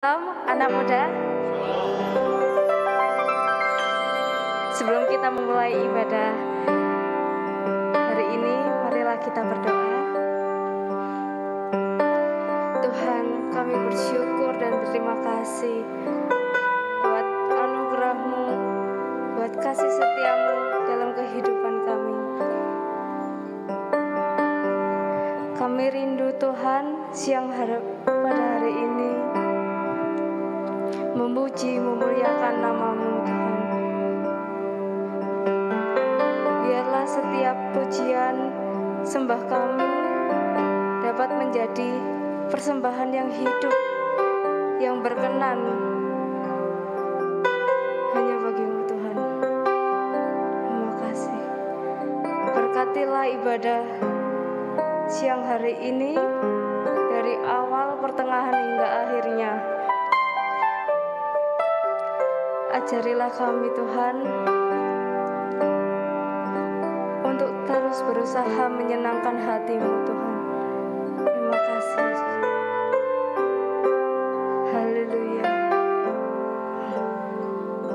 Salam anak muda. Sebelum kita memulai ibadah hari ini, marilah kita berdoa. Tuhan, kami bersyukur dan berterima kasih buat anugerah-Mu, buat kasih setia-Mu dalam kehidupan kami. Kami rindu Tuhan siang pada hari ini memuji, memuliakan nama-Mu Tuhan. Biarlah setiap pujian sembah kami dapat menjadi persembahan yang hidup, yang berkenan hanya bagi-Mu Tuhan. Terima kasih. Berkatilah ibadah siang hari ini dari awal, pertengahan hingga akhirnya. Ajarilah kami Tuhan untuk terus berusaha menyenangkan hati-Mu Tuhan. Terima kasih. Haleluya. Terima kasih Yesus.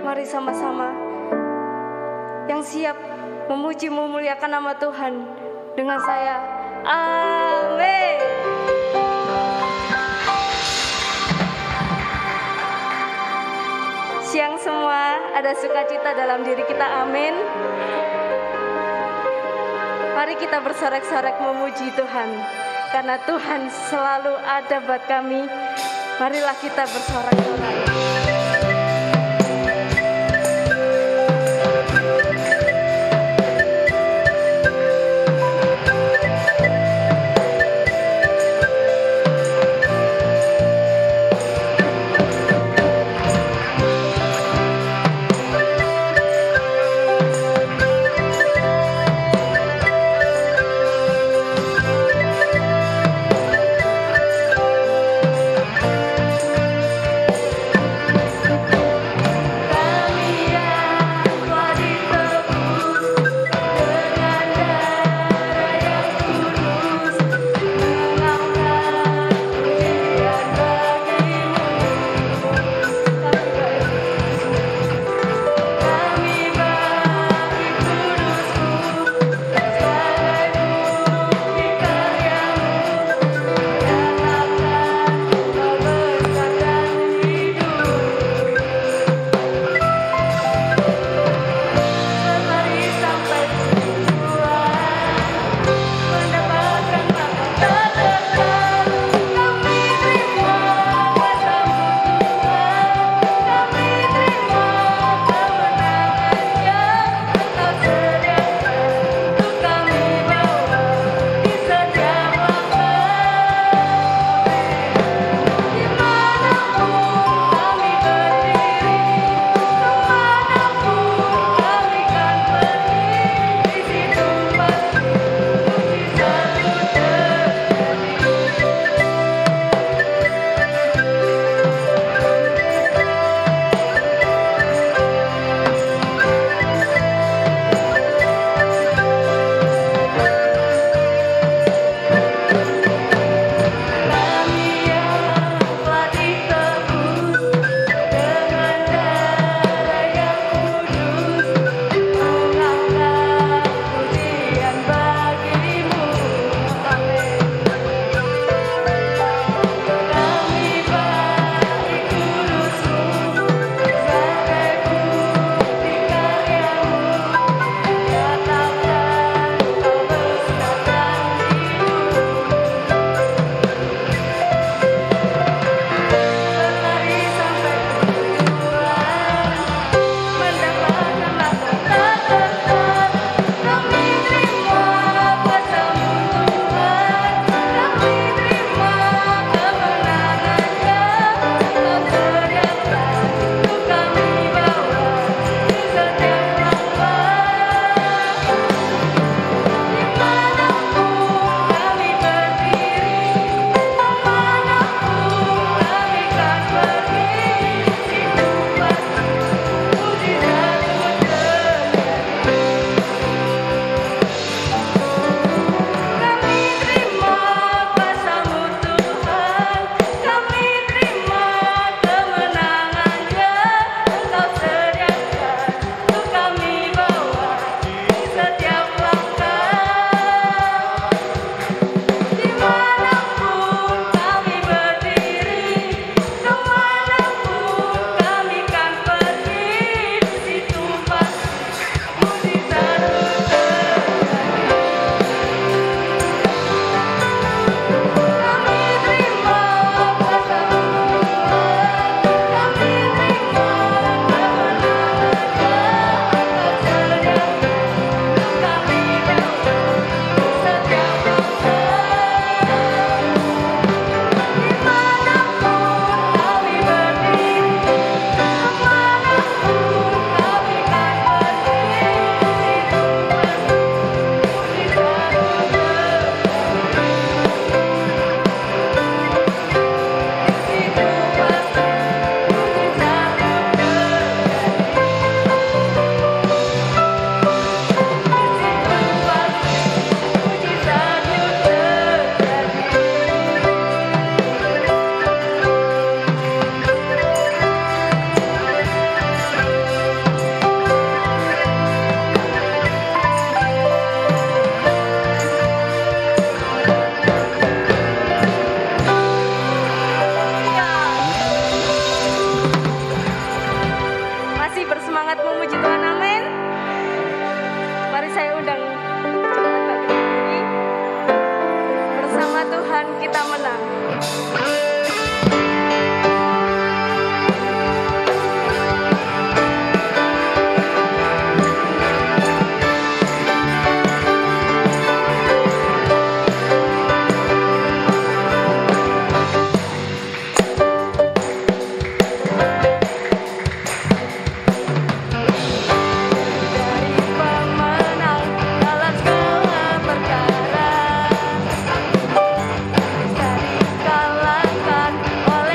Mari sama-sama yang siap memuji memuliakan nama Tuhan dengan saya. Amin. Siang semua, ada sukacita dalam diri kita, amin. Mari kita bersorak-sorak memuji Tuhan, karena Tuhan selalu ada buat kami. Marilah kita bersorak-sorak. semangat memuji Tuhan, amin. Mari saya undang jemaat bagi tinggi. Bersama Tuhan kita menang. Oleh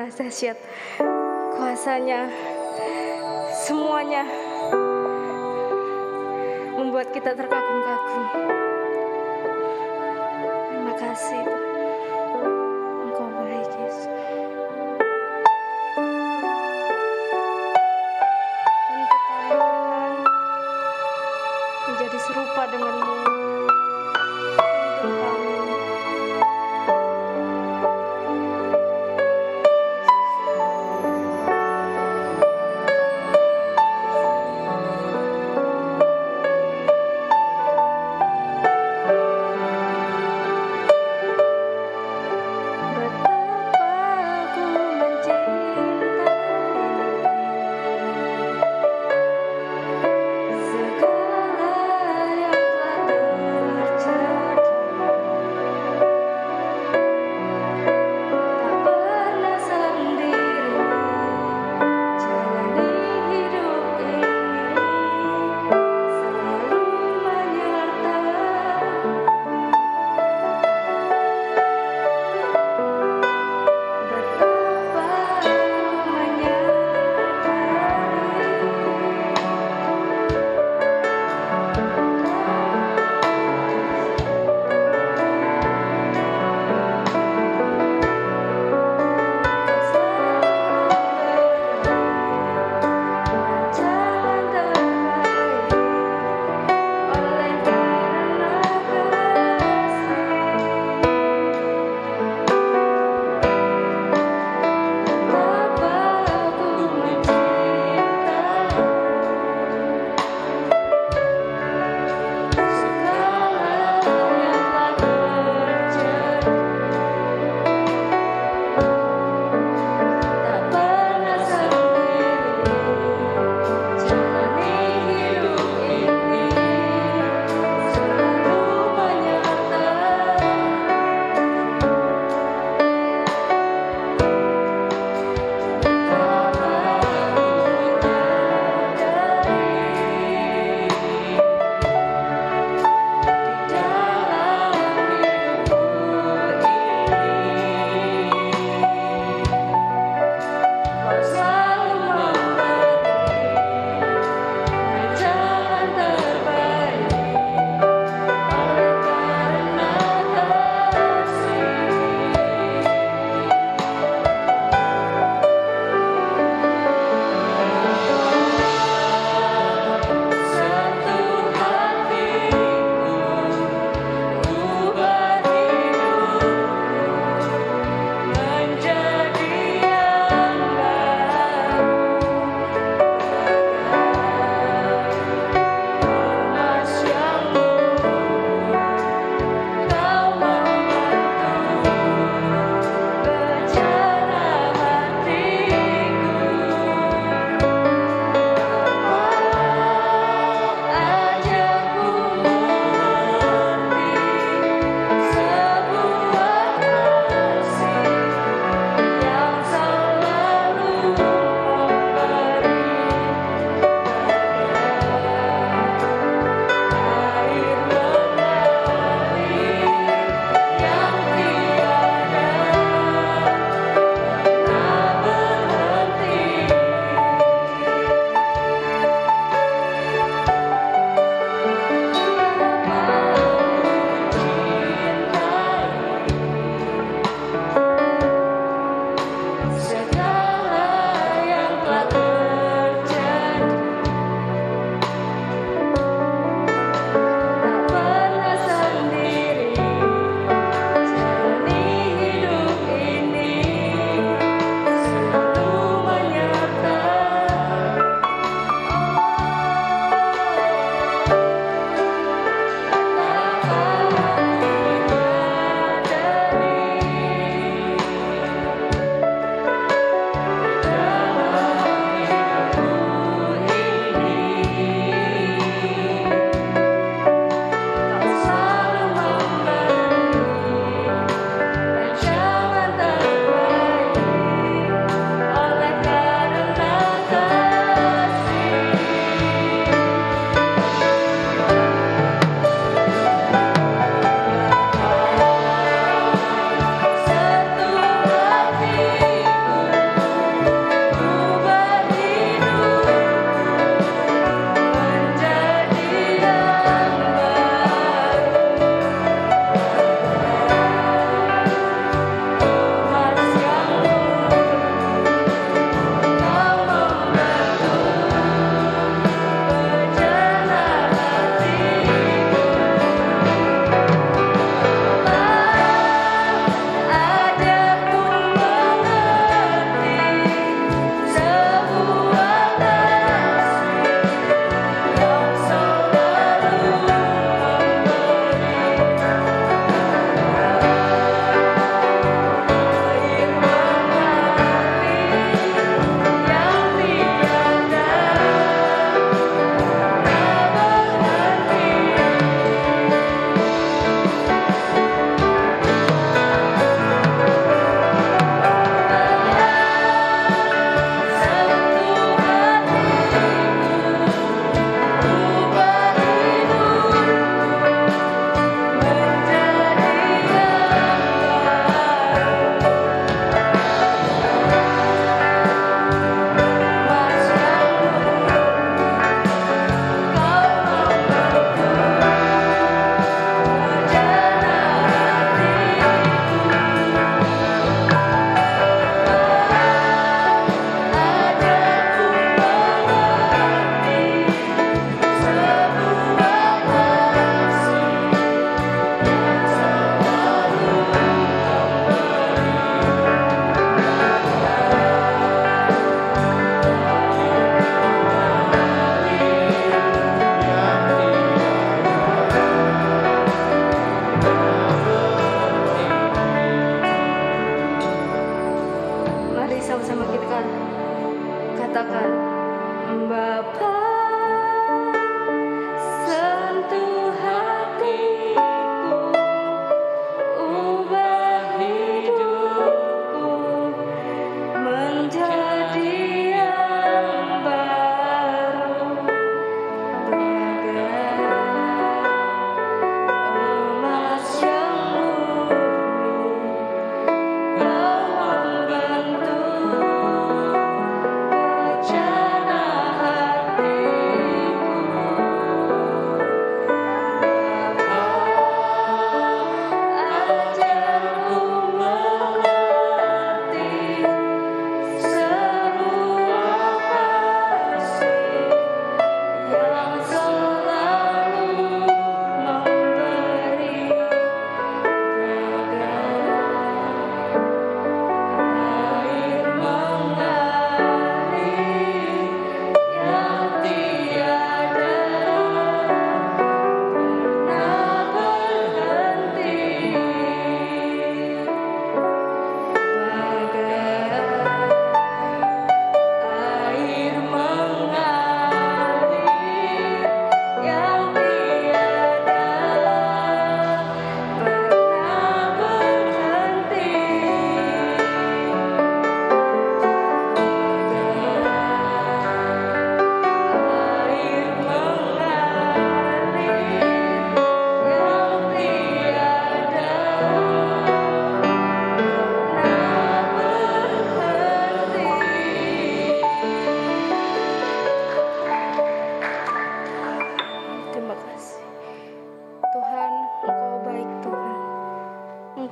sangat dahsyat. Kuasanya, semuanya membuat kita terkagum-kagum. Terima kasih Tuhan. Engkau baik, Yesus. Untuk kami Tuhan, menjadi serupa dengan-Mu. Untuk kami. Segala yang telah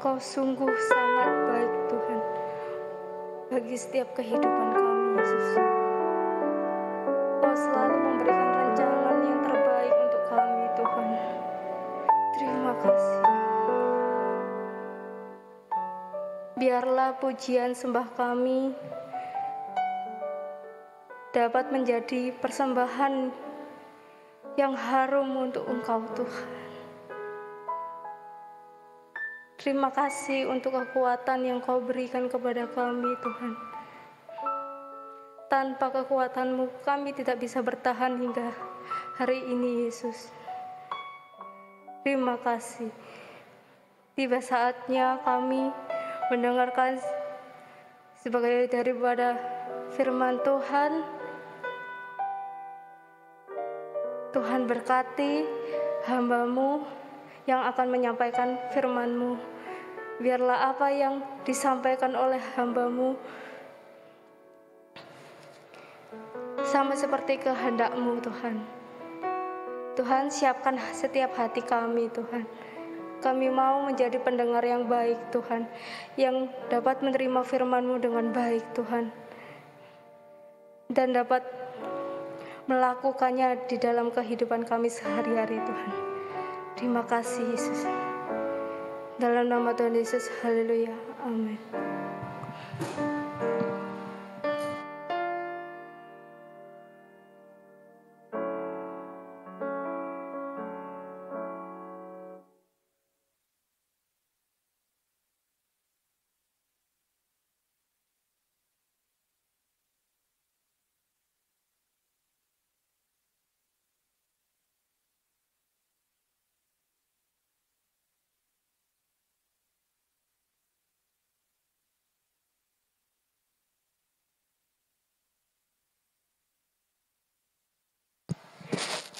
Engkau sungguh sangat baik Tuhan bagi setiap kehidupan kami, Yesus. Engkau selalu memberikan rancangan yang terbaik untuk kami, Tuhan. Terima kasih. Biarlah pujian sembah kami dapat menjadi persembahan yang harum untuk Engkau, Tuhan. Terima kasih untuk kekuatan yang Kau berikan kepada kami, Tuhan. Tanpa kekuatan-Mu, kami tidak bisa bertahan hingga hari ini, Yesus. Terima kasih. Tiba saatnya kami mendengarkan sebagai daripada firman Tuhan. Tuhan berkati hamba-Mu yang akan menyampaikan firman-Mu. Biarlah apa yang disampaikan oleh hamba-Mu sama seperti kehendak-Mu, Tuhan. Tuhan, siapkan setiap hati kami, Tuhan. Kami mau menjadi pendengar yang baik, Tuhan, yang dapat menerima firman-Mu dengan baik, Tuhan, dan dapat melakukannya di dalam kehidupan kami sehari-hari, Tuhan. Terima kasih, Yesus. Dalam nama Tuhan Yesus, haleluya, amin.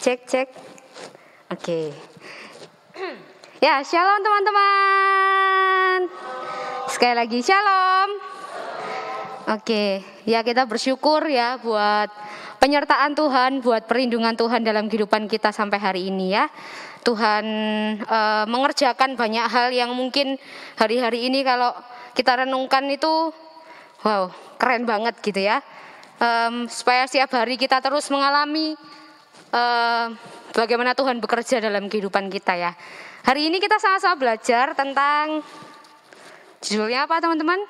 Cek. Oke. Ya, shalom teman-teman. Sekali lagi shalom. Oke, ya kita bersyukur ya buat penyertaan Tuhan, buat perlindungan Tuhan dalam kehidupan kita sampai hari ini ya. Tuhan mengerjakan banyak hal yang mungkin hari-hari ini kalau kita renungkan itu wow, keren banget gitu ya. Supaya setiap hari kita terus mengalami bagaimana Tuhan bekerja dalam kehidupan kita ya. Hari ini kita sama-sama belajar tentang judulnya apa teman-teman?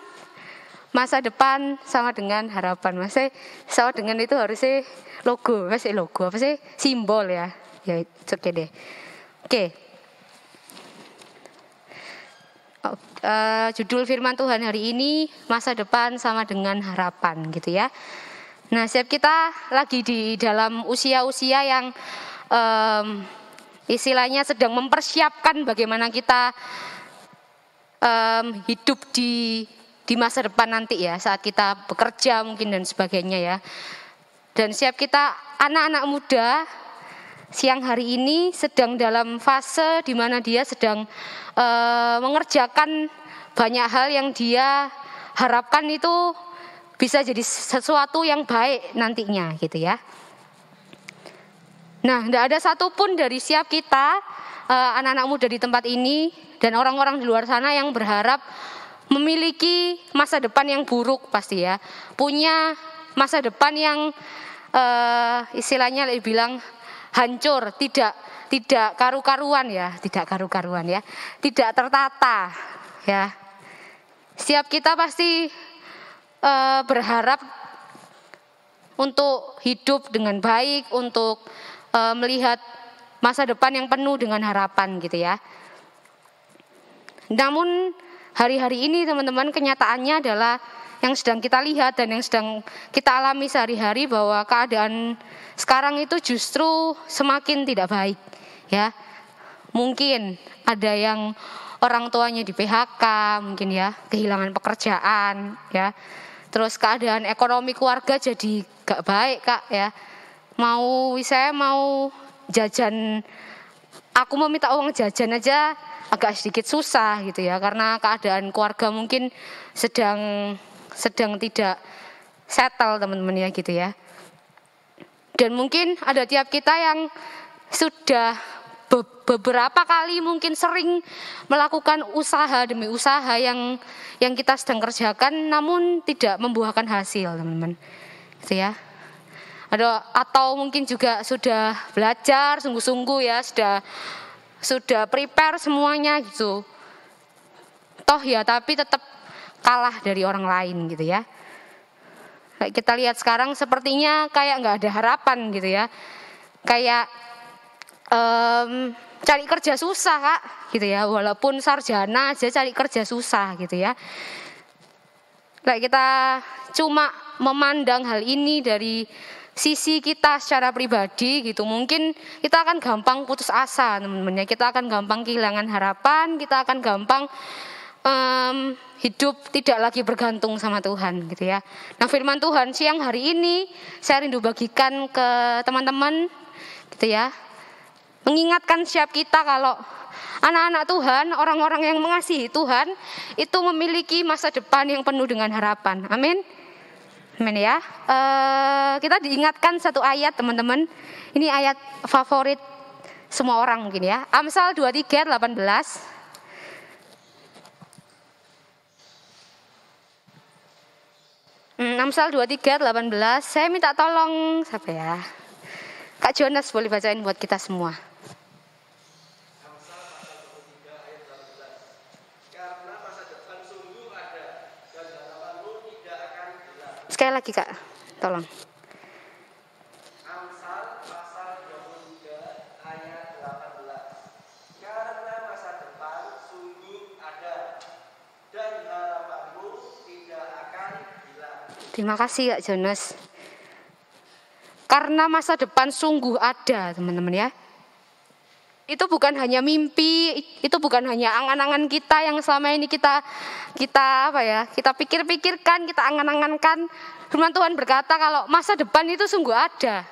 Masa depan sama dengan harapan. Masih sama dengan itu harusnya logo, masih logo apa sih? Simbol ya. Ya oke deh. Oke. Judul firman Tuhan hari ini masa depan sama dengan harapan gitu ya. Nah, siap kita lagi di dalam usia-usia yang istilahnya sedang mempersiapkan bagaimana kita hidup di masa depan nanti ya, saat kita bekerja mungkin dan sebagainya ya. Dan siap kita anak-anak muda siang hari ini sedang dalam fase di mana dia sedang mengerjakan banyak hal yang dia harapkan itu bisa jadi sesuatu yang baik nantinya gitu ya. Nah, tidak ada satupun dari siap kita anak-anak muda di tempat ini dan orang-orang di luar sana yang berharap memiliki masa depan yang buruk pasti ya. Punya masa depan yang istilahnya lebih bilang hancur, tidak karu-karuan ya, tidak tertata ya. Setiap kita pasti berharap untuk hidup dengan baik, untuk melihat masa depan yang penuh dengan harapan gitu ya. Namun hari-hari ini teman-teman, kenyataannya adalah yang sedang kita lihat dan yang sedang kita alami sehari-hari bahwa keadaan sekarang itu justru semakin tidak baik ya. Mungkin ada yang orang tuanya di PHK mungkin ya, kehilangan pekerjaan ya. Terus keadaan ekonomi keluarga jadi gak baik kak ya. Saya mau jajan, aku mau minta uang jajan aja agak sedikit susah gitu ya. Karena keadaan keluarga mungkin sedang tidak settle teman-teman ya gitu ya. Dan mungkin ada tiap kita yang sudah beberapa kali mungkin sering melakukan usaha demi usaha yang kita sedang kerjakan namun tidak membuahkan hasil, teman-teman. Gitu ya. Atau mungkin juga sudah belajar sungguh-sungguh ya, sudah prepare semuanya gitu. Toh ya tapi tetap kalah dari orang lain gitu ya. Kita lihat sekarang sepertinya kayak nggak ada harapan gitu ya. Kayak cari kerja susah Kak gitu ya, walaupun sarjana aja cari kerja susah gitu ya. Kita cuma memandang hal ini dari sisi kita secara pribadi gitu, mungkin kita akan gampang putus asa teman-teman ya, kita akan gampang kehilangan harapan, kita akan gampang hidup tidak lagi bergantung sama Tuhan gitu ya. Nah firman Tuhan siang hari ini saya rindu bagikan ke teman-teman gitu ya, mengingatkan siap kita kalau anak-anak Tuhan, orang-orang yang mengasihi Tuhan itu memiliki masa depan yang penuh dengan harapan. Amin. Amin ya. Kita diingatkan satu ayat teman-teman. Ini ayat favorit semua orang mungkin ya. Amsal 23:18. Amsal 23:18. Saya minta tolong siapa ya? Kak Jonas boleh bacain buat kita semua. Amsal pasal 23 ayat 18. Karena masa depan sungguh ada dan harapanmu tidak akan hilang. Sekali lagi Kak, tolong. Amsal pasal 23 ayat 18. Karena masa depan sungguh ada dan harapanmu tidak akan hilang. Terima kasih Kak Jonas. Karena masa depan sungguh ada, teman-teman ya. Itu bukan hanya mimpi, itu bukan hanya angan-angan kita yang selama ini kita pikir-pikirkan, kita angan-angankan. Firman Tuhan berkata kalau masa depan itu sungguh ada.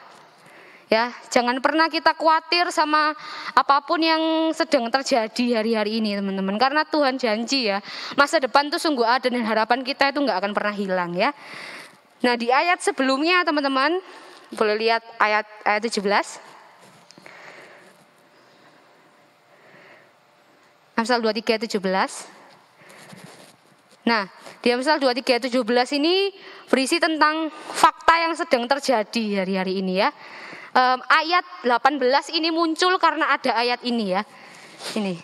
Ya, jangan pernah kita khawatir sama apapun yang sedang terjadi hari-hari ini, teman-teman. Karena Tuhan janji ya, masa depan itu sungguh ada dan harapan kita itu nggak akan pernah hilang ya. Nah di ayat sebelumnya teman-teman, boleh lihat ayat 17. Amsal 23:17. Nah, di Amsal 23:17 ini berisi tentang fakta yang sedang terjadi hari-hari ini ya. Ayat 18 ini muncul karena ada ayat ini ya. Ini.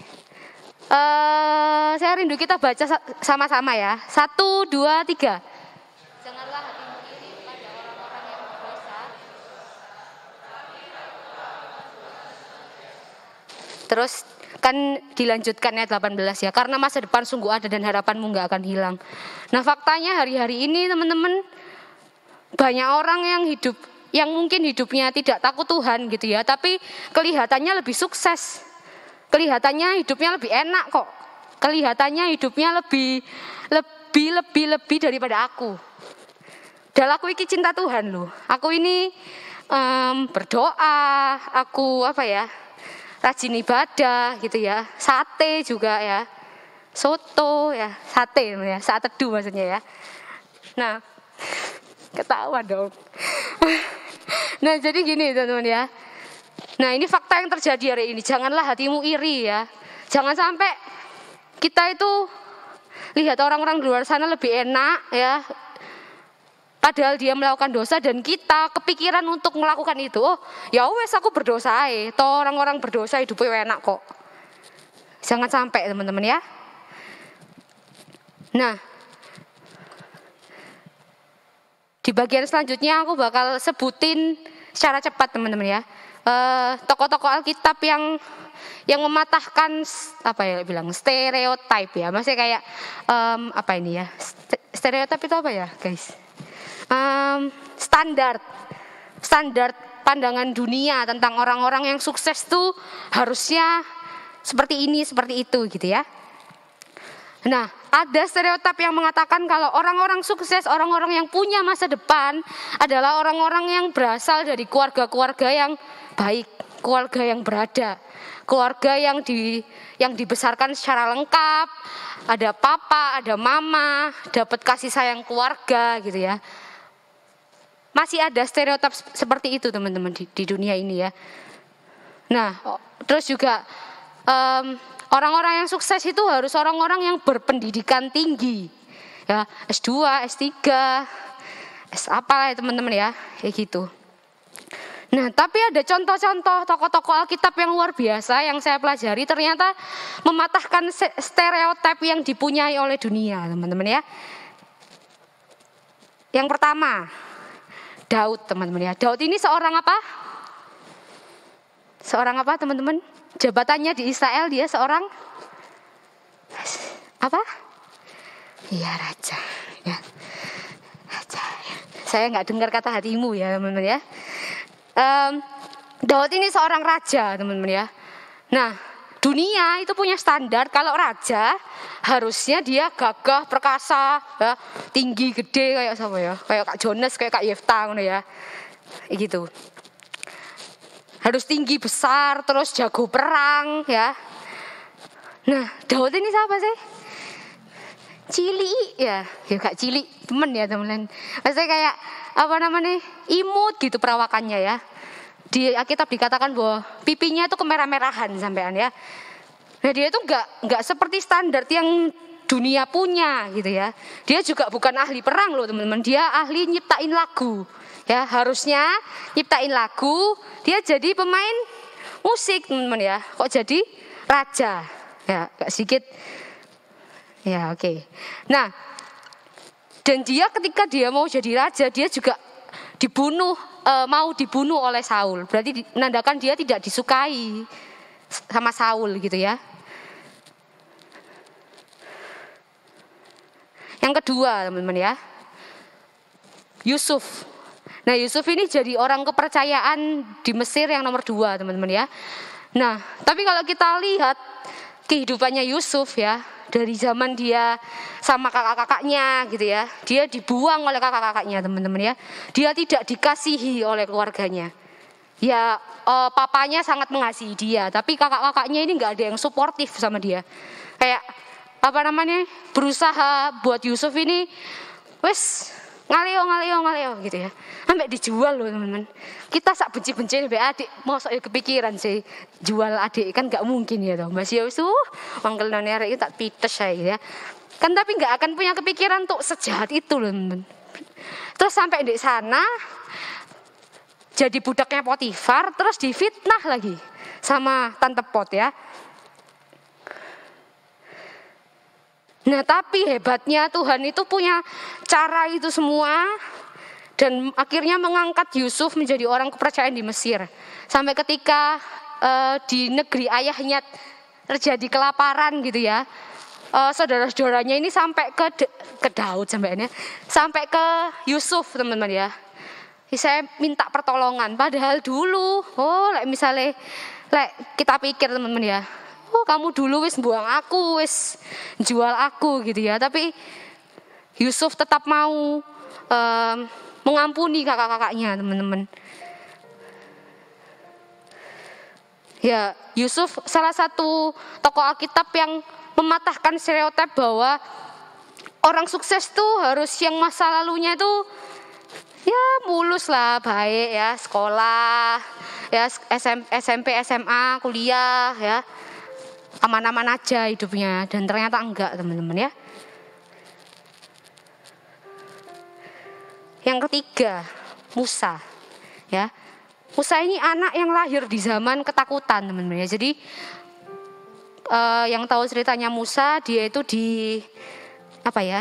Saya rindu kita baca sama-sama ya. 1, 2, 3. Janganlah hatimu iri pada orang-orang yang berdosa. Terus kan dilanjutkan ayat 18 ya, karena masa depan sungguh ada dan harapanmu gak akan hilang. Nah faktanya hari-hari ini teman-teman, banyak orang yang mungkin hidupnya tidak takut Tuhan gitu ya, tapi kelihatannya lebih sukses, kelihatannya hidupnya lebih enak kok, kelihatannya hidupnya lebih daripada aku. Dan aku ini cinta Tuhan loh, aku ini berdoa, aku rajin ibadah gitu ya, sate juga ya, soto ya, sate ya, saat teduh maksudnya ya. Nah, ketawa dong. Nah jadi gini teman-teman ya. Nah ini fakta yang terjadi hari ini. Janganlah hatimu iri ya. Jangan sampai kita itu lihat orang-orang di luar sana lebih enak ya, padahal dia melakukan dosa dan kita kepikiran untuk melakukan itu. Oh ya wes aku berdosa toh orang-orang berdosa hidupnya enak kok. Jangan sampai teman-teman ya. Nah di bagian selanjutnya aku bakal sebutin secara cepat teman-teman ya, tokoh-tokoh Alkitab yang mematahkan stereotip ya. Maksudnya kayak stereotip itu apa ya guys? Standar pandangan dunia tentang orang-orang yang sukses tuh harusnya seperti ini, seperti itu gitu ya. Nah, ada stereotip yang mengatakan kalau orang-orang sukses, orang-orang yang punya masa depan adalah orang-orang yang berasal dari keluarga-keluarga yang baik, keluarga yang berada, keluarga yang dibesarkan secara lengkap, ada papa, ada mama, dapat kasih sayang keluarga gitu ya. Masih ada stereotip seperti itu teman-teman di dunia ini ya. Nah, terus juga orang-orang yang sukses itu harus orang-orang yang berpendidikan tinggi, ya, S2, S3, S apalah ya teman-teman ya, kayak gitu. Nah, tapi ada contoh-contoh tokoh-tokoh Alkitab yang luar biasa yang saya pelajari ternyata mematahkan stereotip yang dipunyai oleh dunia, teman-teman ya. Yang pertama, Daud, teman-teman ya. Daud ini seorang apa? Seorang apa, teman-teman? Jabatannya di Israel dia seorang apa? Iya, raja. Ya. Raja. Ya. Saya nggak dengar kata hatimu ya, teman-teman ya. Daud ini seorang raja, teman-teman ya. Nah, dunia itu punya standar kalau raja harusnya dia gagah, perkasa, ya, tinggi, gede kayak siapa ya? Kayak Kak Jonas, kayak Kak Yefta gitu ya. Gitu. Harus tinggi, besar, terus jago perang, ya. Nah, Daud ini siapa sih? Cili ya Kak Cili, temen ya teman-teman. Maksudnya kayak apa namanya, imut gitu perawakannya ya. Di Alkitab dikatakan bahwa pipinya itu kemerah-merahan sampean ya. Nah dia itu nggak seperti standar yang dunia punya gitu ya. Dia juga bukan ahli perang loh teman-teman. Dia ahli nyiptain lagu. Ya harusnya nyiptain lagu. Dia jadi pemain musik teman-teman ya. Kok jadi raja? Ya gak sedikit. Ya oke. Nah dan dia ketika dia mau jadi raja dia juga mau dibunuh oleh Saul. Berarti menandakan dia tidak disukai sama Saul gitu ya. Yang kedua teman-teman ya, Yusuf. Nah Yusuf ini jadi orang kepercayaan di Mesir yang nomor 2 teman-teman ya. Nah tapi kalau kita lihat kehidupannya Yusuf ya, dari zaman dia sama kakak-kakaknya gitu ya, dia dibuang oleh kakak-kakaknya teman-teman ya. Dia tidak dikasihi oleh keluarganya. Ya papanya sangat mengasihi dia, tapi kakak-kakaknya ini nggak ada yang suportif sama dia. Kayak apa namanya, berusaha buat Yusuf ini wes ngaleo gitu ya. Sampai dijual loh teman-teman. Kita sak benci-benci mbak adik, mosok ya kepikiran sih jual adik, kan nggak mungkin ya toh. Mas Yusuf manggil nanya itu tak pites saya ya. Kan tapi nggak akan punya kepikiran untuk sejahat itu loh teman-teman. Terus sampai di sana jadi budaknya Potifar, terus difitnah lagi sama tante Pot ya. Nah tapi hebatnya Tuhan itu punya cara itu semua dan akhirnya mengangkat Yusuf menjadi orang kepercayaan di Mesir. Sampai ketika di negeri ayahnya terjadi kelaparan gitu ya, saudara-saudaranya ini sampai ke Daud sampai ke Yusuf teman-teman ya. Saya minta pertolongan, padahal dulu misalnya kita pikir teman-teman ya, kamu dulu wis buang aku, wis jual aku gitu ya. Tapi Yusuf tetap mau mengampuni kakak-kakaknya teman-teman. Ya Yusuf salah satu tokoh Alkitab yang mematahkan stereotip bahwa orang sukses tuh harus yang masa lalunya itu ya mulus lah, baik ya, sekolah ya, SMP, SMA, kuliah ya, aman-aman aja hidupnya. Dan ternyata enggak teman-teman ya. Yang ketiga, Musa ya. Musa ini anak yang lahir di zaman ketakutan teman-teman ya. Jadi yang tahu ceritanya Musa, dia itu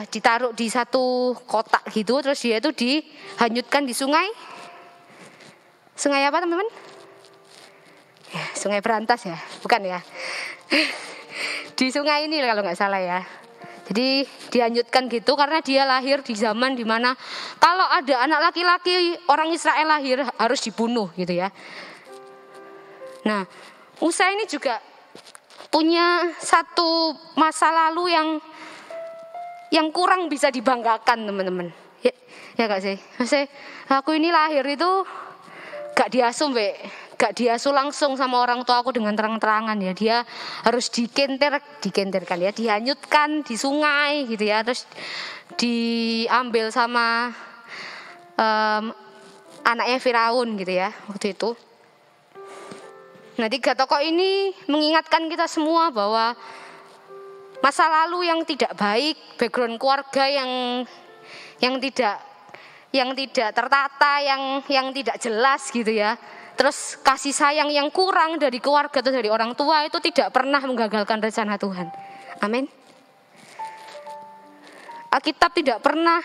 ditaruh di satu kotak gitu, terus dia itu dihanyutkan di sungai apa teman-teman? Ya, Sungai Berantas ya, bukan ya? Di sungai ini kalau nggak salah ya. Jadi dihanyutkan gitu karena dia lahir di zaman dimana kalau ada anak laki-laki orang Israel lahir harus dibunuh gitu ya. Nah, Musa ini juga punya satu masa lalu yang kurang bisa dibanggakan teman-teman. Ya gak sih? Maksudnya aku ini lahir itu gak diasuh langsung sama orang tua aku dengan terang-terangan ya. Dia harus dikentirkan ya, dihanyutkan di sungai gitu ya. Terus diambil sama anaknya Firaun gitu ya waktu itu. Nah, 3 tokoh ini mengingatkan kita semua bahwa masa lalu yang tidak baik, background keluarga yang tidak tertata, yang tidak jelas gitu ya. Terus kasih sayang yang kurang dari keluarga atau dari orang tua itu tidak pernah menggagalkan rencana Tuhan. Amin. Alkitab tidak pernah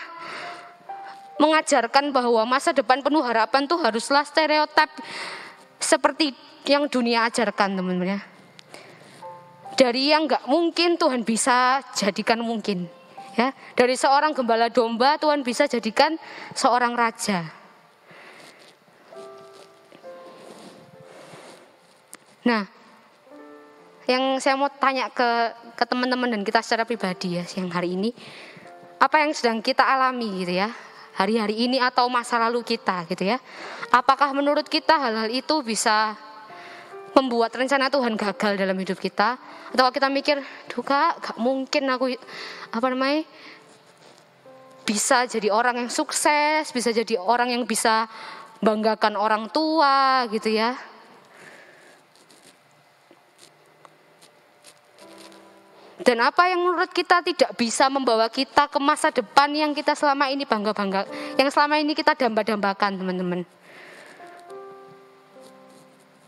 mengajarkan bahwa masa depan penuh harapan itu haruslah stereotip seperti yang dunia ajarkan, teman-teman ya. Dari yang nggak mungkin Tuhan bisa jadikan mungkin, ya. Dari seorang gembala domba Tuhan bisa jadikan seorang raja. Nah, yang saya mau tanya ke teman-teman dan kita secara pribadi ya, siang hari ini, apa yang sedang kita alami gitu ya, hari-hari ini atau masa lalu kita gitu ya. Apakah menurut kita hal-hal itu bisa membuat rencana Tuhan gagal dalam hidup kita? Atau kita mikir, duh Kak, gak mungkin aku bisa jadi orang yang sukses, bisa jadi orang yang bisa banggakan orang tua gitu ya. Dan apa yang menurut kita tidak bisa membawa kita ke masa depan yang kita selama ini bangga-bangga, yang selama ini kita damba-dambakan, teman-teman.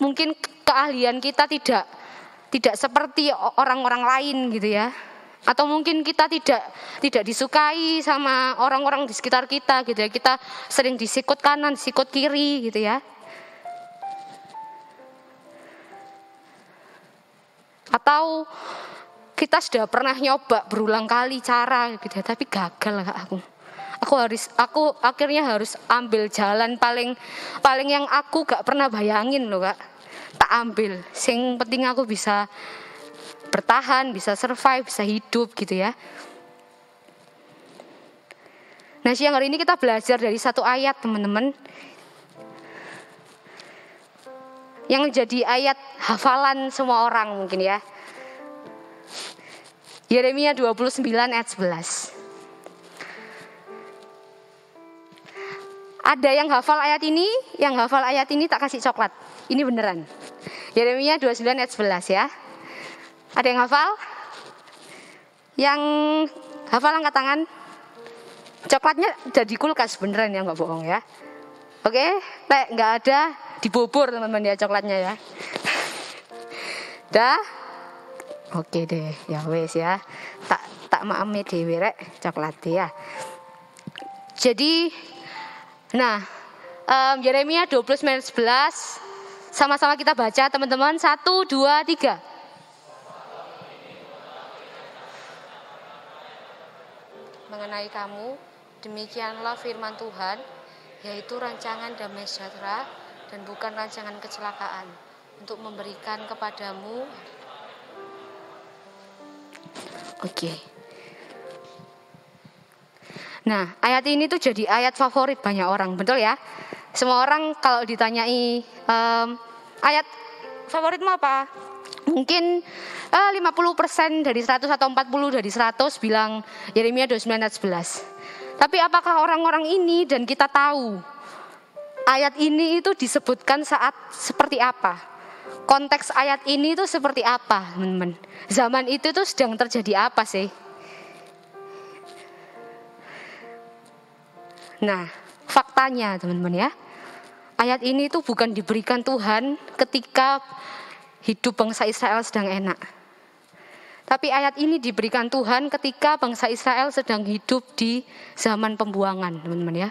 Mungkin keahlian kita tidak seperti orang-orang lain gitu ya. Atau mungkin kita tidak disukai sama orang-orang di sekitar kita gitu ya. Kita sering disikut kanan, disikut kiri gitu ya. Atau kita sudah pernah nyoba berulang kali cara gitu ya, tapi gagal Kak aku akhirnya harus ambil jalan paling yang aku gak pernah bayangin loh Kak. Tak ambil, sing penting aku bisa bertahan, bisa survive, bisa hidup gitu ya. Nah, siang hari ini kita belajar dari satu ayat, teman-teman, yang jadi ayat hafalan semua orang mungkin ya. Yeremia 29 ayat 11. Ada yang hafal ayat ini? Yang hafal ayat ini tak kasih coklat. Ini beneran. Yeremia 29 ayat 11 ya. Ada yang hafal? Yang hafal angkat tangan. Coklatnya jadi kulkas beneran ya, nggak bohong ya. Oke, nggak ada dibobor teman-teman ya coklatnya ya. Dah. Oke deh, ya wes ya. Tak maame dhewe rek coklat ya. Jadi Yeremia 29 ayat 11 sama-sama kita baca teman-teman. 1, 2, 3. Mengenai kamu, demikianlah firman Tuhan, yaitu rancangan damai sejahtera dan bukan rancangan kecelakaan, untuk memberikan kepadamu. Oke. Nah, ayat ini tuh jadi ayat favorit banyak orang, betul ya? Semua orang kalau ditanyai ayat favoritmu apa? Mungkin 50% dari 100 atau 40 dari 100 bilang Yeremia 29 ayat 11. Tapi apakah orang-orang ini dan kita tahu ayat ini itu disebutkan saat seperti apa? Konteks ayat ini itu seperti apa, teman-teman? Zaman itu tuh sedang terjadi apa sih? Nah, faktanya teman-teman ya, ayat ini tuh bukan diberikan Tuhan ketika hidup bangsa Israel sedang enak. Tapi ayat ini diberikan Tuhan ketika bangsa Israel sedang hidup di zaman pembuangan, teman-teman ya.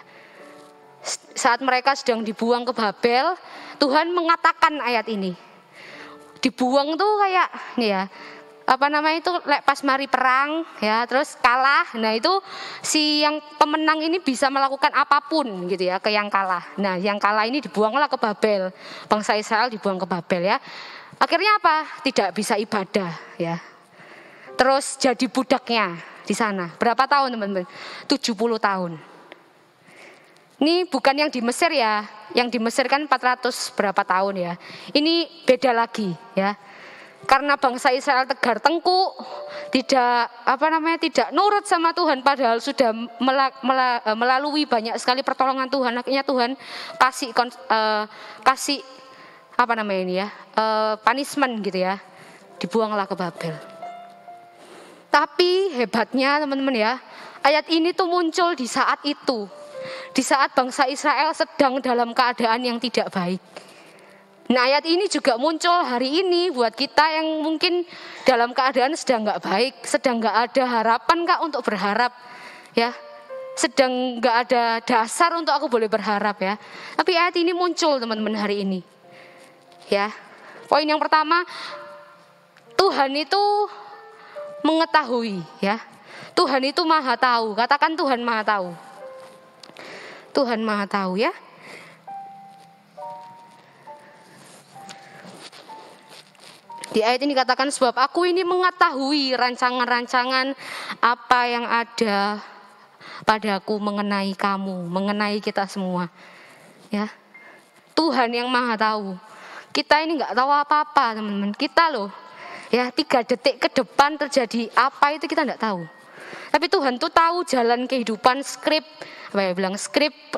Saat mereka sedang dibuang ke Babel, Tuhan mengatakan ayat ini. Dibuang tuh kayak nih ya, pas mari perang ya, terus kalah. Nah, itu si yang pemenang ini bisa melakukan apapun gitu ya ke yang kalah. Nah, yang kalah ini dibuanglah ke Babel. Bangsa Israel dibuang ke Babel ya. Akhirnya apa? Tidak bisa ibadah ya. Terus jadi budaknya di sana. Berapa tahun, teman-teman? 70 tahun. Ini bukan yang di Mesir ya. Yang di Mesir kan 400 berapa tahun ya. Ini beda lagi ya. Karena bangsa Israel tegar tengkuk, tidak nurut sama Tuhan, padahal sudah melalui banyak sekali pertolongan Tuhan. Akhirnya Tuhan kasih apa namanya ini ya, punishment gitu ya, dibuanglah ke Babel. Tapi hebatnya teman-teman ya, ayat ini tuh muncul di saat itu, di saat bangsa Israel sedang dalam keadaan yang tidak baik. Nah ayat ini juga muncul hari ini buat kita yang mungkin dalam keadaan sedang gak baik, sedang gak ada harapan Kak untuk berharap ya, sedang gak ada dasar untuk aku boleh berharap ya. Tapi ayat ini muncul teman-teman hari ini ya. Poin yang pertama, Tuhan itu mengetahui ya. Tuhan itu maha tahu. Katakan Tuhan maha tahu. Tuhan maha tahu ya. Di ayat ini katakan, sebab aku ini mengetahui rancangan-rancangan apa yang ada padaku mengenai kamu, mengenai kita semua. Ya. Tuhan yang maha tahu. Kita ini enggak tahu apa-apa, teman-teman. Kita loh, ya 3 detik ke depan terjadi apa itu kita enggak tahu. Tapi Tuhan tuh tahu jalan kehidupan, skrip,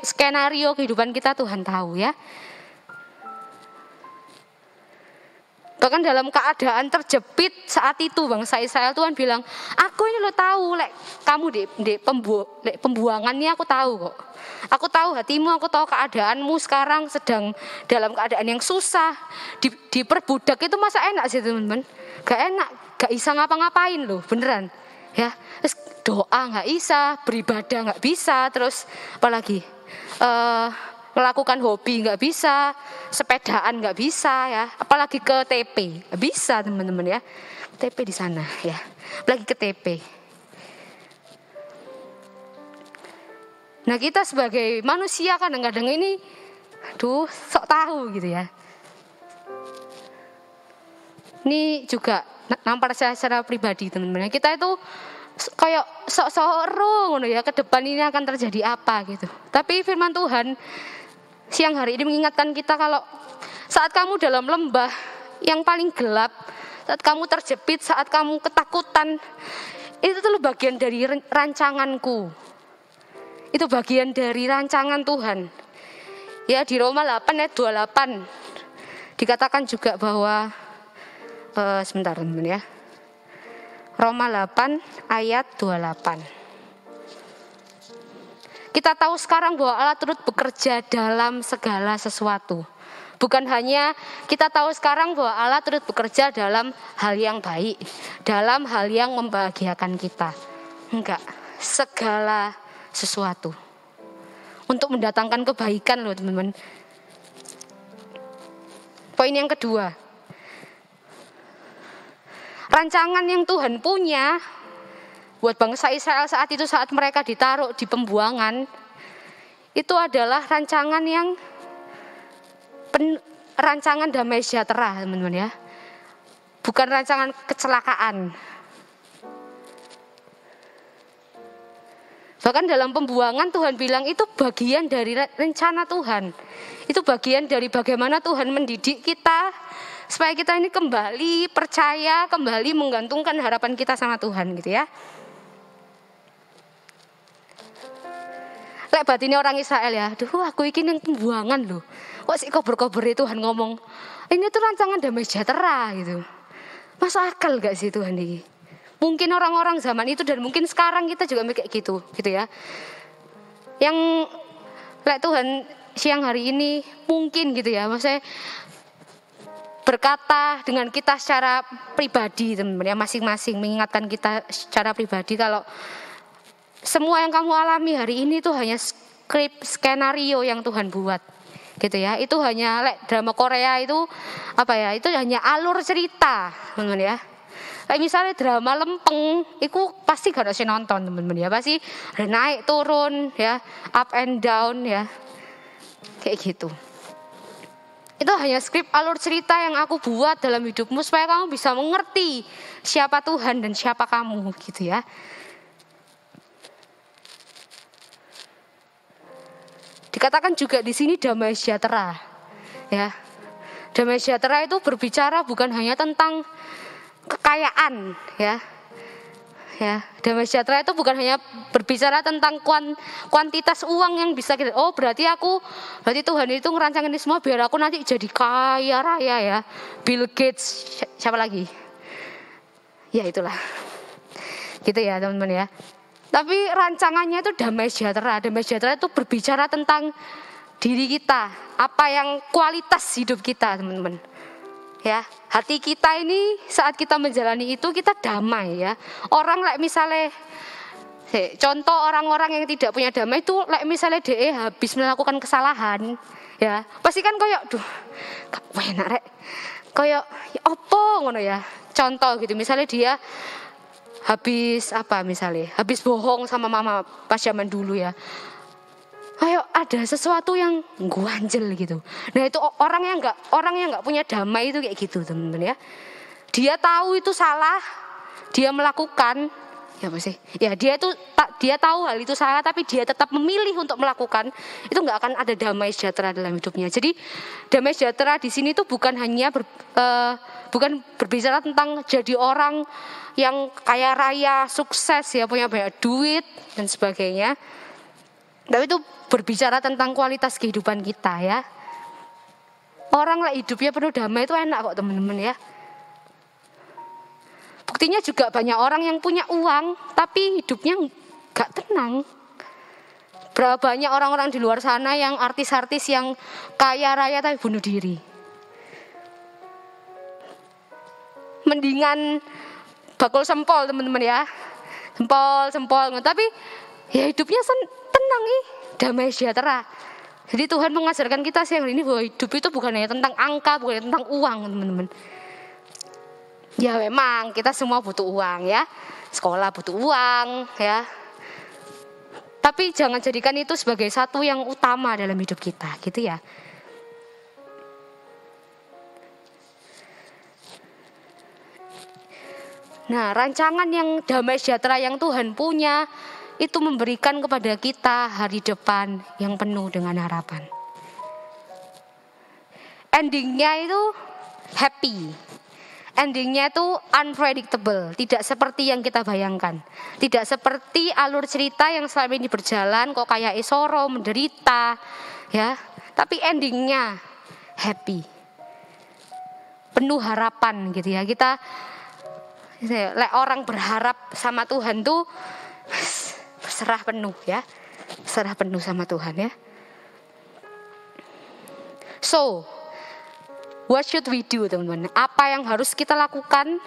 skenario kehidupan kita Tuhan tahu ya. Bahkan dalam keadaan terjepit saat itu bangsa Israel, Tuhan bilang, aku ini lo tahu, kamu di pembuangannya aku tahu kok. Aku tahu hatimu, aku tahu keadaanmu sekarang sedang dalam keadaan yang susah. Diperbudak itu masa enak sih teman-teman? Gak enak, gak bisa ngapa-ngapain loh, beneran. Ya, terus doa gak bisa, beribadah gak bisa, terus apalagi melakukan hobi nggak bisa, sepedaan nggak bisa ya, apalagi ke TP nggak bisa teman-teman ya, TP di sana ya, apalagi ke TP. Nah kita sebagai manusia kadang-kadang ini, sok tahu gitu ya. Ini juga nampar saya secara pribadi teman-teman. Kita itu kayak sok-sok ngono ya, ke depan ini akan terjadi apa gitu. Tapi firman Tuhan siang hari ini mengingatkan kita kalau saat kamu dalam lembah yang paling gelap, saat kamu terjepit, saat kamu ketakutan, itu tuh bagian dari rancanganku. Itu bagian dari rancangan Tuhan. Ya di Roma 8 ayat 28 dikatakan juga bahwa sebentar teman-teman ya. Roma 8 ayat 28. Kita tahu sekarang bahwa Allah turut bekerja dalam segala sesuatu. Bukan hanya kita tahu sekarang bahwa Allah turut bekerja dalam hal yang baik, dalam hal yang membahagiakan kita. Enggak, segala sesuatu. Untuk mendatangkan kebaikan loh teman-teman. Poin yang kedua. Rancangan yang Tuhan punya buat bangsa Israel saat itu, saat mereka ditaruh di pembuangan, itu adalah rancangan yang rancangan damai sejahtera teman-teman ya. Bukan rancangan kecelakaan. Bahkan dalam pembuangan Tuhan bilang itu bagian dari rencana Tuhan. Itu bagian dari bagaimana Tuhan mendidik kita supaya kita ini kembali percaya, kembali menggantungkan harapan kita sama Tuhan gitu ya. Lek batinnya orang Israel ya, aku ini yang pembuangan loh. Kok sih kober-kober Tuhan ngomong, ini tuh rancangan damai sejahtera gitu. Masuk akal gak sih Tuhan ini? Mungkin orang-orang zaman itu dan mungkin sekarang kita juga kayak gitu ya. Yang lek Tuhan siang hari ini mungkin gitu ya, maksudnya berkata dengan kita secara pribadi teman-teman ya, masing-masing mengingatkan kita secara pribadi kalau semua yang kamu alami hari ini tuh hanya skrip, skenario yang Tuhan buat gitu ya. Itu hanya drama Korea itu apa ya, itu hanya alur cerita teman-teman ya. Kayak misalnya drama Lempeng itu pasti gak ada sih nonton teman-teman ya, pasti ada naik turun ya, up and down ya, kayak gitu. Itu hanya skrip alur cerita yang aku buat dalam hidupmu supaya kamu bisa mengerti siapa Tuhan dan siapa kamu gitu ya. Dikatakan juga di sini damai sejahtera. Ya. Damai sejahtera itu berbicara bukan hanya tentang kekayaan, ya. Ya, damai sejahtera itu bukan hanya berbicara tentang kuantitas uang yang bisa kita, berarti Tuhan itu ngerancang ini semua biar aku nanti jadi kaya raya ya. Bill Gates, siapa lagi? Ya itulah. Gitu ya teman-teman ya. Tapi rancangannya itu damai sejahtera. Damai sejahtera itu berbicara tentang diri kita, apa yang kualitas hidup kita teman-teman. Ya, hati kita ini saat kita menjalani itu kita damai ya. Orang misalnya contoh orang-orang yang tidak punya damai itu misalnya dia habis melakukan kesalahan ya, pasti kan kayak gak enak rek. Kayak ya opo ngono ya. Contoh gitu misalnya dia habis habis bohong sama mama pas zaman dulu ya. Kayak ada sesuatu yang ganjel gitu. Nah itu orang yang nggak punya damai itu kayak gitu teman-teman ya. Dia tahu itu salah, dia melakukan, ya apa sih? Ya dia tahu hal itu salah, tapi dia tetap memilih untuk melakukan. Itu nggak akan ada damai sejahtera dalam hidupnya. Jadi damai sejahtera di sini tuh bukan hanya bukan berbicara tentang jadi orang yang kaya raya, sukses ya, punya banyak duit dan sebagainya. Tapi itu berbicara tentang kualitas kehidupan kita ya. Orang hidupnya penuh damai itu enak kok teman-teman ya. Buktinya juga banyak orang yang punya uang tapi hidupnya gak tenang. Berapa banyak orang-orang di luar sana yang artis-artis yang kaya raya tapi bunuh diri. Mendingan bakul sempol teman-teman ya. Sempol, tapi ya hidupnya tenang nih, damai sejahtera. Jadi Tuhan mengajarkan kita siang ini bahwa hidup itu bukan hanya tentang angka, bukan hanya tentang uang teman-teman. Ya memang kita semua butuh uang ya, sekolah butuh uang ya. Tapi jangan jadikan itu sebagai satu yang utama dalam hidup kita gitu ya. Nah rancangan yang damai sejahtera yang Tuhan punya itu memberikan kepada kita hari depan yang penuh dengan harapan. Endingnya itu happy. Endingnya itu unpredictable, tidak seperti yang kita bayangkan. Tidak seperti alur cerita yang selama ini berjalan kok kayak soro, menderita, ya. Tapi endingnya happy. Penuh harapan gitu ya. Kita orang berharap sama Tuhan tuh serah penuh ya. Serah penuh sama Tuhan ya. So, what should we do teman-teman? Apa yang harus kita lakukan?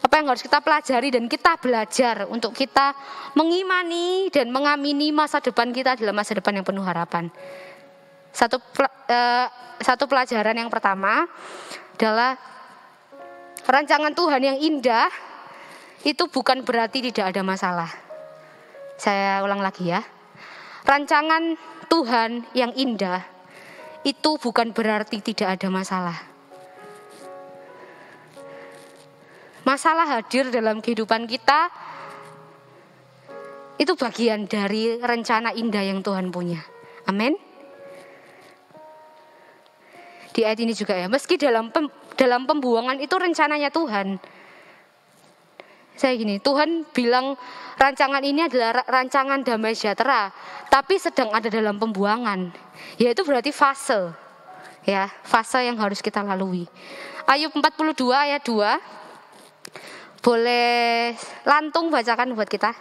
Apa yang harus kita pelajari dan kita belajar untuk kita mengimani dan mengamini masa depan kita adalah masa depan yang penuh harapan. Satu pelajaran yang pertama adalah rancangan Tuhan yang indah itu bukan berarti tidak ada masalah. Saya ulang lagi ya. Rancangan Tuhan yang indah itu bukan berarti tidak ada masalah. Masalah hadir dalam kehidupan kita itu bagian dari rencana indah yang Tuhan punya. Amin. Di ayat ini juga ya, meski dalam pembuangan itu rencananya Tuhan. Saya gini, Tuhan bilang rancangan ini adalah rancangan damai sejahtera, tapi sedang ada dalam pembuangan. Yaitu berarti fase. Ya, fase yang harus kita lalui. Ayub 42 ayat 2. Boleh lantung bacakan buat kita.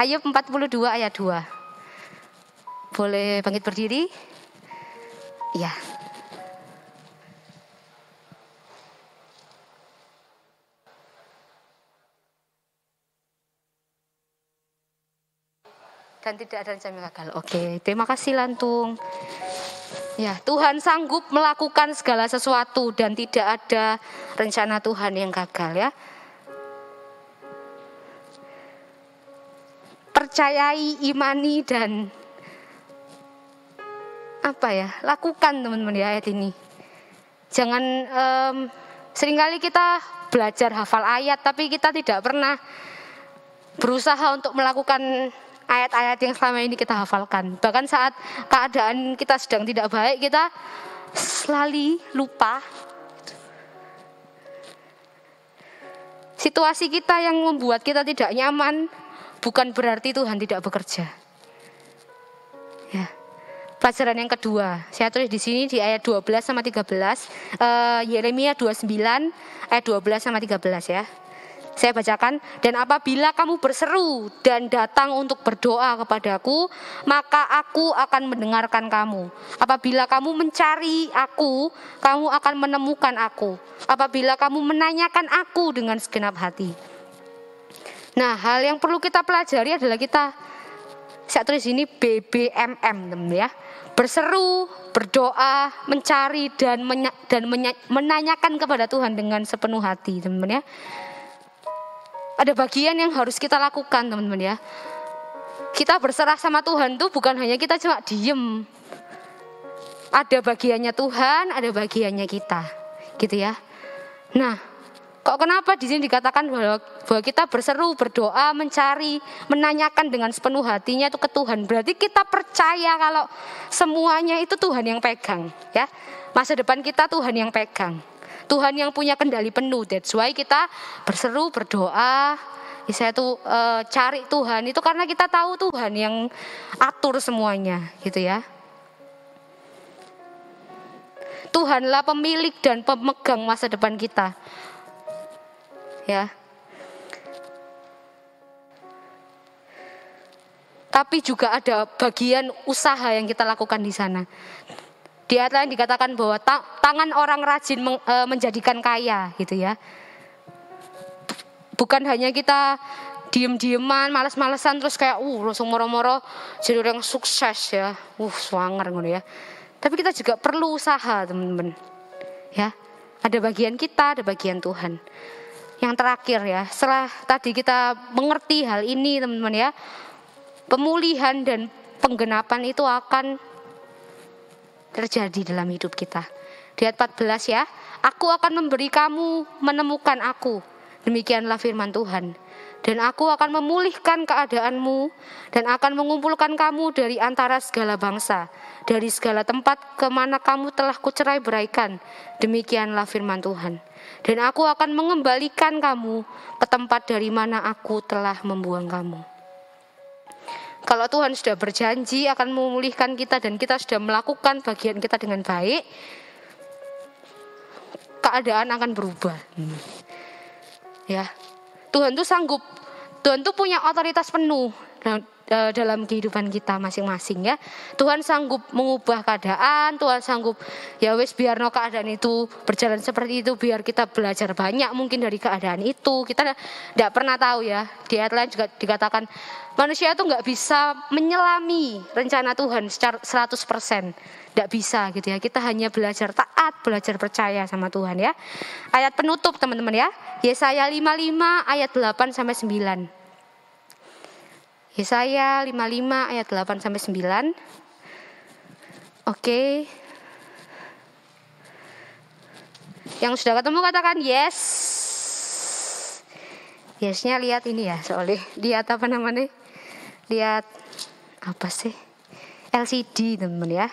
Ayub 42 ayat 2. Boleh bangkit berdiri? Ya. Dan tidak ada rencana gagal. Oke, terima kasih lantung. Ya, Tuhan sanggup melakukan segala sesuatu dan tidak ada rencana Tuhan yang gagal ya. Percayai, imani dan lakukan teman-teman ya ayat ini. Jangan seringkali kita belajar hafal ayat tapi kita tidak pernah berusaha untuk melakukan ayat-ayat yang selama ini kita hafalkan. Bahkan saat keadaan kita sedang tidak baik, kita selalu lupa. Situasi kita yang membuat kita tidak nyaman bukan berarti Tuhan tidak bekerja. Ya. Pelajaran yang kedua, saya tulis di sini di ayat 12 sama 13, Yeremia 29 ayat 12 sama 13 ya. Saya bacakan, dan apabila kamu berseru dan datang untuk berdoa kepadaku, maka aku akan mendengarkan kamu. Apabila kamu mencari aku, kamu akan menemukan aku. Apabila kamu menanyakan aku dengan segenap hati. Nah, hal yang perlu kita pelajari adalah saya tulis ini BBMM teman ya. Berseru, berdoa, mencari dan menanyakan kepada Tuhan dengan sepenuh hati teman-teman ya. Ada bagian yang harus kita lakukan teman-teman ya. Kita berserah sama Tuhan tuh bukan hanya kita cuma diem. Ada bagiannya Tuhan, ada bagiannya kita, gitu ya. Nah, kok kenapa di sini dikatakan bahwa kita berseru, berdoa, mencari, menanyakan dengan sepenuh hatinya itu ke Tuhan. Berarti kita percaya kalau semuanya itu Tuhan yang pegang, ya. Masa depan kita Tuhan yang pegang. Tuhan yang punya kendali penuh. That's why kita berseru, berdoa. Saya tuh cari Tuhan itu karena kita tahu Tuhan yang atur semuanya, gitu ya. Tuhanlah pemilik dan pemegang masa depan kita. Ya. Tapi juga ada bagian usaha yang kita lakukan di sana. Di ayat lain dikatakan bahwa tangan orang rajin menjadikan kaya, gitu ya. Bukan hanya kita diem-dieman, malas-malesan terus kayak langsung moro-moro jadi orang sukses ya. Swanger ngono ya. Tapi kita juga perlu usaha, teman-teman. Ya. Ada bagian kita, ada bagian Tuhan. Yang terakhir ya, setelah tadi kita mengerti hal ini, teman-teman ya. Pemulihan dan penggenapan itu akan terjadi dalam hidup kita. Di ayat 14 ya, aku akan memberi kamu menemukan aku. Demikianlah firman Tuhan. Dan aku akan memulihkan keadaanmu dan akan mengumpulkan kamu dari antara segala bangsa, dari segala tempat kemana kamu telah kucerai beraikan. Demikianlah firman Tuhan. Dan aku akan mengembalikan kamu ke tempat dari mana aku telah membuang kamu. Kalau Tuhan sudah berjanji akan memulihkan kita dan kita sudah melakukan bagian kita dengan baik, keadaan akan berubah. Ya, Tuhan tuh sanggup, Tuhan tuh punya otoritas penuh dalam kehidupan kita masing-masing ya. Tuhan sanggup mengubah keadaan, Tuhan sanggup ya wes biar no keadaan itu berjalan seperti itu, biar kita belajar banyak mungkin dari keadaan itu. Kita tidak pernah tahu ya. Di ayat lain juga dikatakan manusia itu nggak bisa menyelami rencana Tuhan secara 100%, tidak bisa gitu ya. Kita hanya belajar taat, belajar percaya sama Tuhan ya. Ayat penutup teman-teman ya, Yesaya 55 ayat 8 sampai 9. Yesaya 55 ayat 8 sampai 9. Oke. Yang sudah ketemu katakan yes. Yesnya lihat ini ya, soalnya lihat apa namanya? Lihat apa sih? LCD teman-teman ya.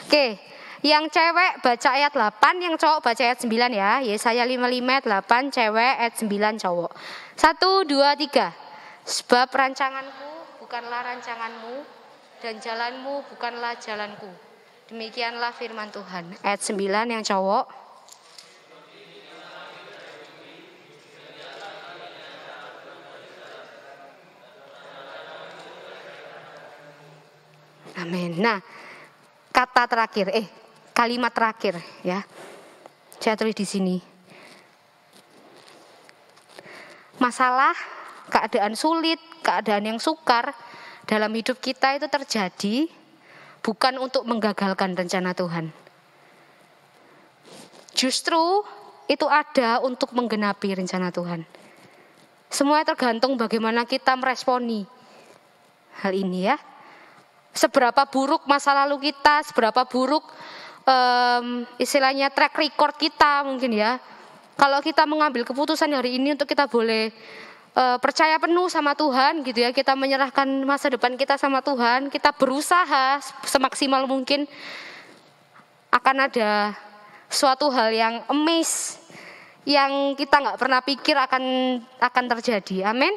Oke, yang cewek baca ayat 8, yang cowok baca ayat 9 ya. Yesaya 55 ayat 8, cewek ayat 9 cowok. 1, 2, 3. Sebab rancanganku bukanlah rancanganmu dan jalanmu bukanlah jalanku. Demikianlah firman Tuhan. Ayat 9 yang cowok. Amin. Nah, kalimat terakhir ya. Saya tulis di sini. Masalah, keadaan sulit, keadaan yang sukar dalam hidup kita itu terjadi bukan untuk menggagalkan rencana Tuhan. Justru itu ada untuk menggenapi rencana Tuhan. Semua tergantung bagaimana kita meresponi hal ini ya. Seberapa buruk masa lalu kita, seberapa buruk istilahnya track record kita mungkin ya. Kalau kita mengambil keputusan hari ini untuk kita boleh percaya penuh sama Tuhan gitu ya, kita menyerahkan masa depan kita sama Tuhan, kita berusaha semaksimal mungkin, akan ada suatu hal yang amaze yang kita nggak pernah pikir akan terjadi. Amin.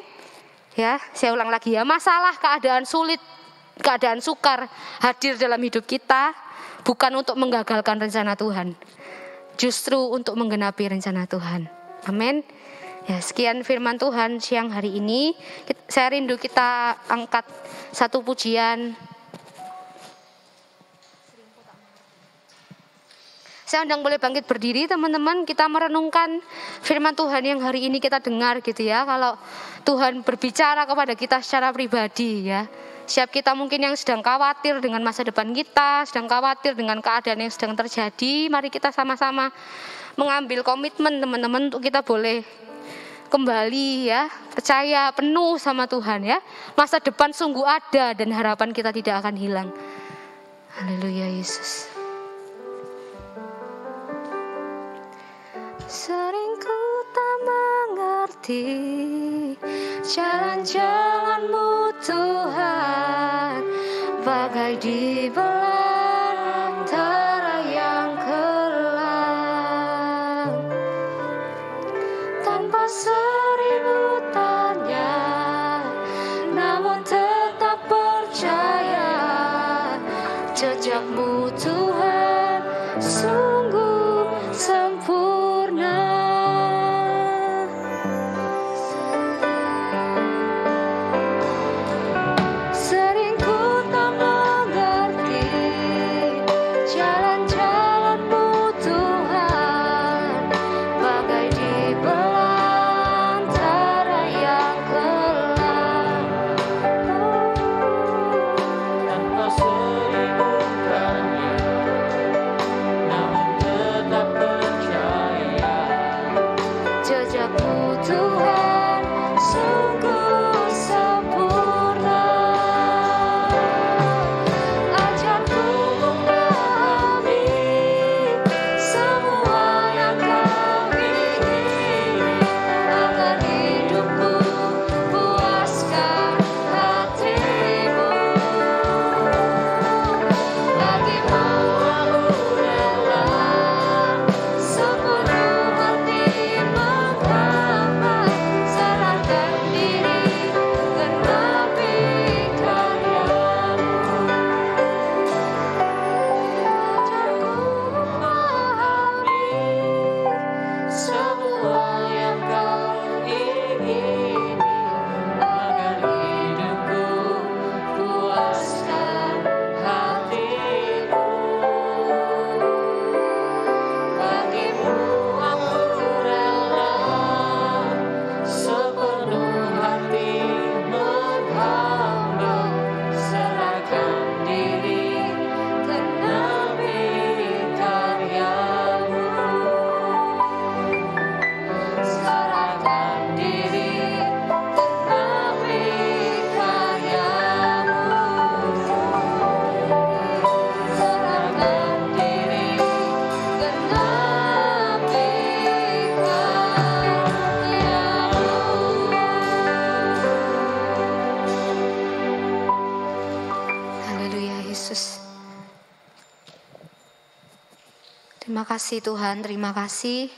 Ya, saya ulang lagi ya, masalah, keadaan sulit, keadaan sukar hadir dalam hidup kita bukan untuk menggagalkan rencana Tuhan, justru untuk menggenapi rencana Tuhan. Amin. Ya, sekian firman Tuhan siang hari ini. Saya rindu kita angkat satu pujian. Saya undang boleh bangkit berdiri teman-teman, kita merenungkan firman Tuhan yang hari ini kita dengar gitu ya. Kalau Tuhan berbicara kepada kita secara pribadi ya. Siap kita mungkin yang sedang khawatir dengan masa depan kita, sedang khawatir dengan keadaan yang sedang terjadi, mari kita sama-sama mengambil komitmen teman-teman untuk kita boleh kembali ya, percaya penuh sama Tuhan ya. Masa depan sungguh ada dan harapan kita tidak akan hilang. Haleluya Yesus. Sering ku tak mengerti jalan-jalan-Mu Tuhan, bagai di belantara yang kelam. Tanpa seribu tanya, namun tetap percaya, jejak-Mu Tuhan sungguh sempurna. Terima kasih Tuhan, terima kasih.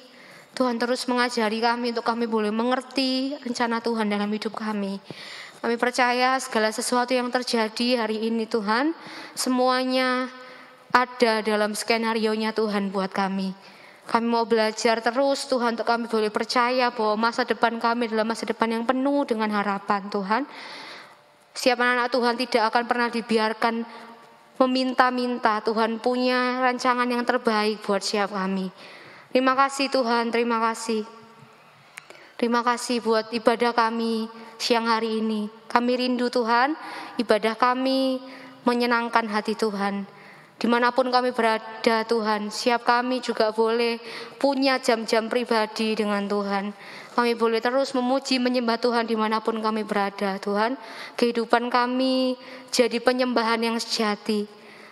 Tuhan terus mengajari kami untuk kami boleh mengerti rencana Tuhan dalam hidup kami. Kami percaya segala sesuatu yang terjadi hari ini Tuhan, semuanya ada dalam skenario-nya Tuhan buat kami. Kami mau belajar terus Tuhan untuk kami boleh percaya bahwa masa depan kami adalah masa depan yang penuh dengan harapan Tuhan. Setiap anak Tuhan tidak akan pernah dibiarkan meminta-minta, Tuhan punya rancangan yang terbaik buat setiap kami. Terima kasih Tuhan, terima kasih. Terima kasih buat ibadah kami siang hari ini. Kami rindu Tuhan, ibadah kami menyenangkan hati Tuhan. Dimanapun kami berada Tuhan, siap kami juga boleh punya jam-jam pribadi dengan Tuhan. Kami boleh terus memuji menyembah Tuhan dimanapun kami berada Tuhan. Kehidupan kami jadi penyembahan yang sejati.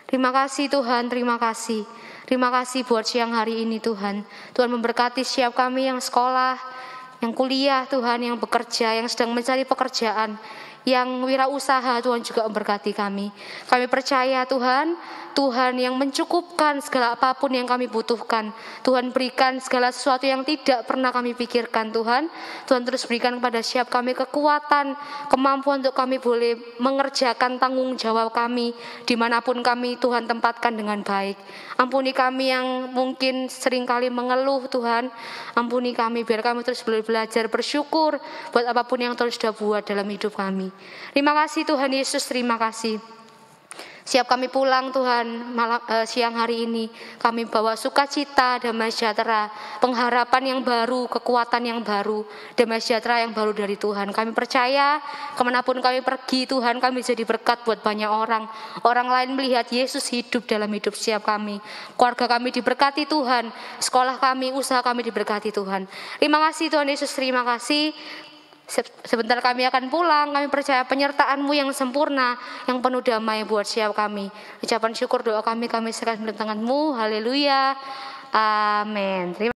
Terima kasih Tuhan, terima kasih. Terima kasih buat siang hari ini Tuhan. Tuhan memberkati siap kami yang sekolah, yang kuliah Tuhan, yang bekerja, yang sedang mencari pekerjaan, yang wirausaha, Tuhan juga memberkati kami. Kami percaya Tuhan, Tuhan yang mencukupkan segala apapun yang kami butuhkan. Tuhan berikan segala sesuatu yang tidak pernah kami pikirkan Tuhan. Tuhan terus berikan kepada setiap kami kekuatan, kemampuan untuk kami boleh mengerjakan tanggung jawab kami dimanapun kami Tuhan tempatkan dengan baik. Ampuni kami yang mungkin seringkali mengeluh Tuhan. Ampuni kami biar kami terus boleh belajar bersyukur buat apapun yang Tuhan sudah buat dalam hidup kami. Terima kasih Tuhan Yesus, terima kasih. Siap kami pulang Tuhan siang hari ini, kami bawa sukacita, damai sejahtera, pengharapan yang baru, kekuatan yang baru, damai sejahtera yang baru dari Tuhan. Kami percaya kemanapun kami pergi Tuhan, kami jadi berkat buat banyak orang. Orang lain melihat Yesus hidup dalam hidup setiap kami. Keluarga kami diberkati Tuhan, sekolah kami, usaha kami diberkati Tuhan. Terima kasih Tuhan Yesus, terima kasih. Sebentar kami akan pulang, kami percaya penyertaan-Mu yang sempurna, yang penuh damai buat setiap kami. Ucapan syukur doa kami serahkan dalam tangan-Mu. Haleluya. Amin.